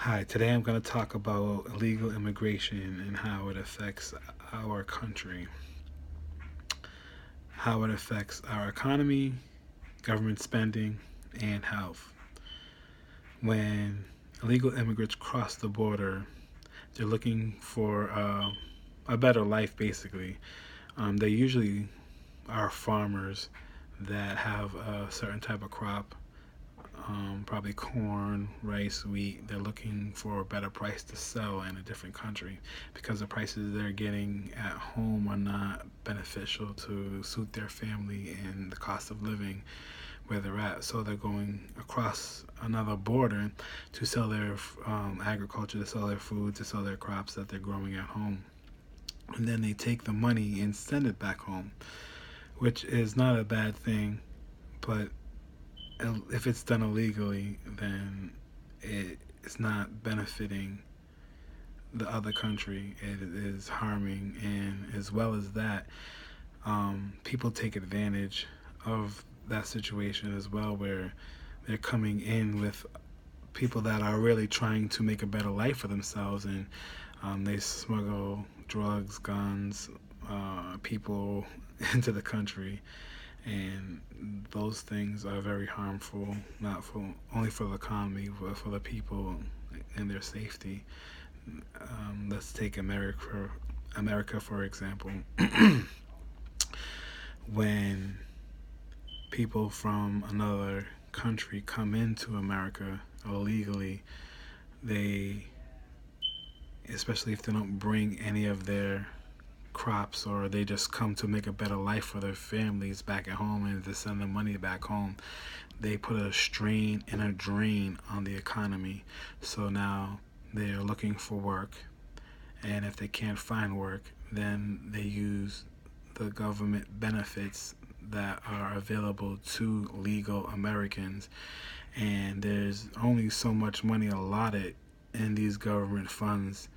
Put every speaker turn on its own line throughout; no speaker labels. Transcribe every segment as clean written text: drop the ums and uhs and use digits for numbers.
Hi, today I'm going to talk about illegal immigration and how it affects our country, how it affects our economy, government spending, and health. When illegal immigrants cross the border, they're looking for a better life, basically. They usually are farmers that have a certain type of crop, probably corn, rice, wheat. They're looking for a better price to sell in a different country because the prices they're getting at home are not beneficial to suit their family and the cost of living where they're at. So they're going across another border to sell their agriculture, to sell their food, to sell their crops that they're growing at home. And then they take the money and send it back home, which is not a bad thing, but if it's done illegally, then it's not benefiting the other country. It is harming, and as well as that, people take advantage of that situation as well, where they're coming in with people that are really trying to make a better life for themselves, and they smuggle drugs, guns, people into the country, and those things are very harmful, not for only for the economy, but for the people and their safety. Let's take America for example. When people from another country come into America illegally, they, especially if they don't bring any of their crops, or they just come to make a better life for their families back at home and to send the money back home, they put a strain and a drain on the economy. So now they're looking for work, and if they can't find work, then they use the government benefits that are available to legal Americans. And there's only so much money allotted in these government funds,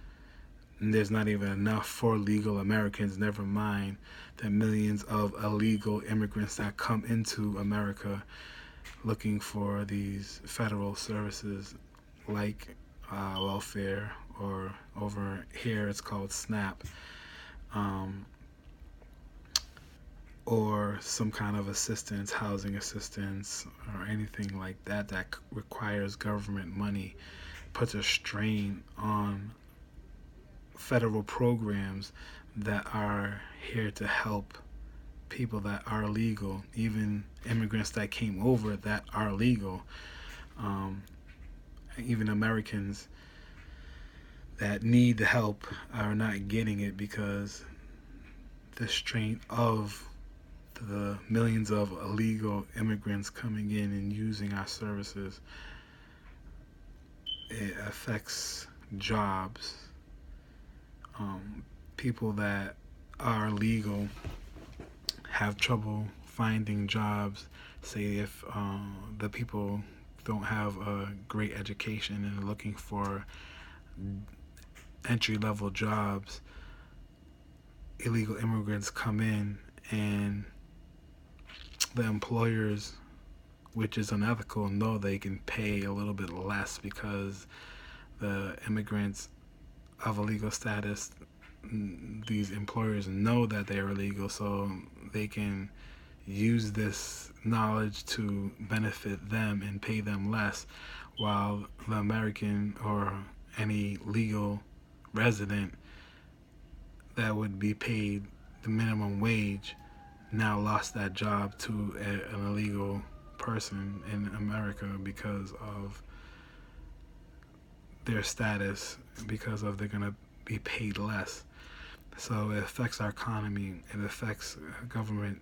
and there's not even enough for legal Americans, never mind the millions of illegal immigrants that come into America looking for these federal services like welfare, or over here it's called SNAP, um, or some kind of assistance, housing assistance, or anything like that that requires government money, puts a strain on federal programs that are here to help people that are legal, even immigrants that came over that are legal, um, even Americans that need the help are not getting it because the strain of the millions of illegal immigrants coming in and using our services, it affects jobs. People that are legal have trouble finding jobs. Say if the people don't have a great education and are looking for entry level jobs, illegal immigrants come in, and the employers, which is unethical, know they can pay a little bit less because the immigrants of illegal status, these employers know that they are illegal, so they can use this knowledge to benefit them and pay them less, while the American or any legal resident that would be paid the minimum wage now lost that job to an illegal person in America because of their status, because of they're going to be paid less. So it affects our economy, it affects government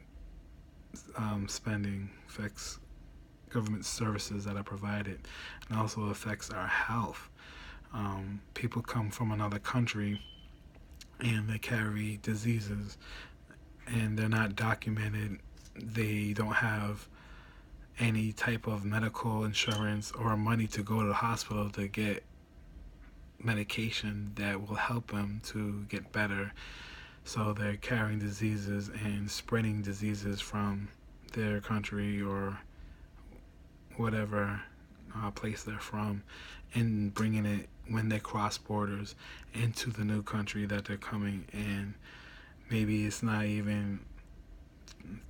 spending, affects government services that are provided, and also affects our health. People come from another country and they carry diseases and they're not documented. They don't have any type of medical insurance or money to go to the hospital to get medication that will help them to get better. So they're carrying diseases and spreading diseases from their country or whatever place they're from and bringing it when they cross borders into the new country that they're coming. And maybe it's not even,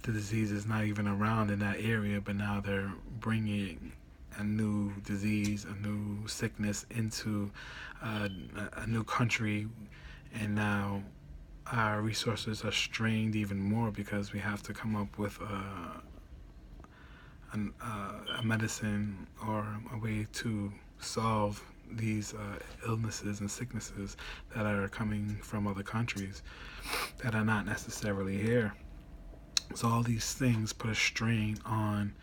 the disease is not even around in that area, but now they're bringing a new disease, a new sickness into a new country. And now our resources are strained even more because we have to come up with a medicine or a way to solve these illnesses and sicknesses that are coming from other countries that are not necessarily here. So all these things put a strain on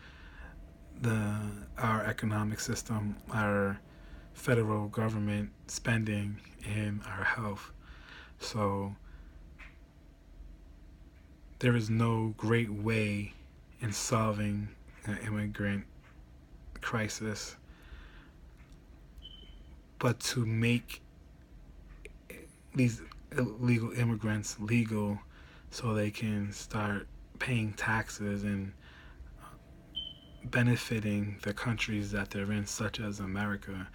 our economic system, our federal government spending, and our health. So there is no great way in solving an immigrant crisis but to make these illegal immigrants legal so they can start paying taxes and benefiting the countries that they're in, such as America,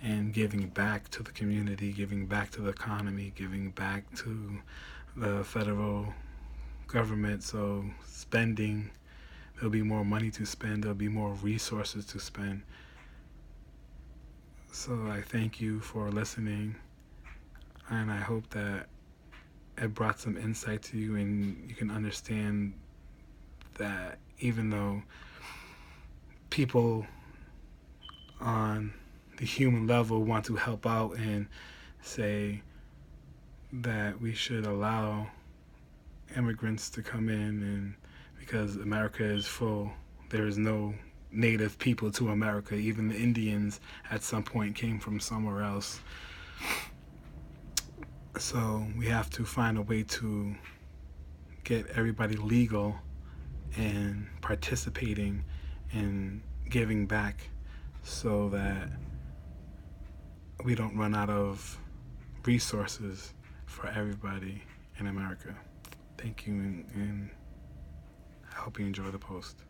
and giving back to the community, giving back to the economy, giving back to the federal government. So spending, there'll be more money to spend, there'll be more resources to spend. So I thank you for listening, and I hope that it brought some insight to you and you can understand that even though people on the human level want to help out and say that we should allow immigrants to come in, and because America is full, there is no native people to America. Even the Indians at some point came from somewhere else. So we have to find a way to get everybody legal and participating and giving back so that we don't run out of resources for everybody in America. Thank you, and I hope you enjoy the post.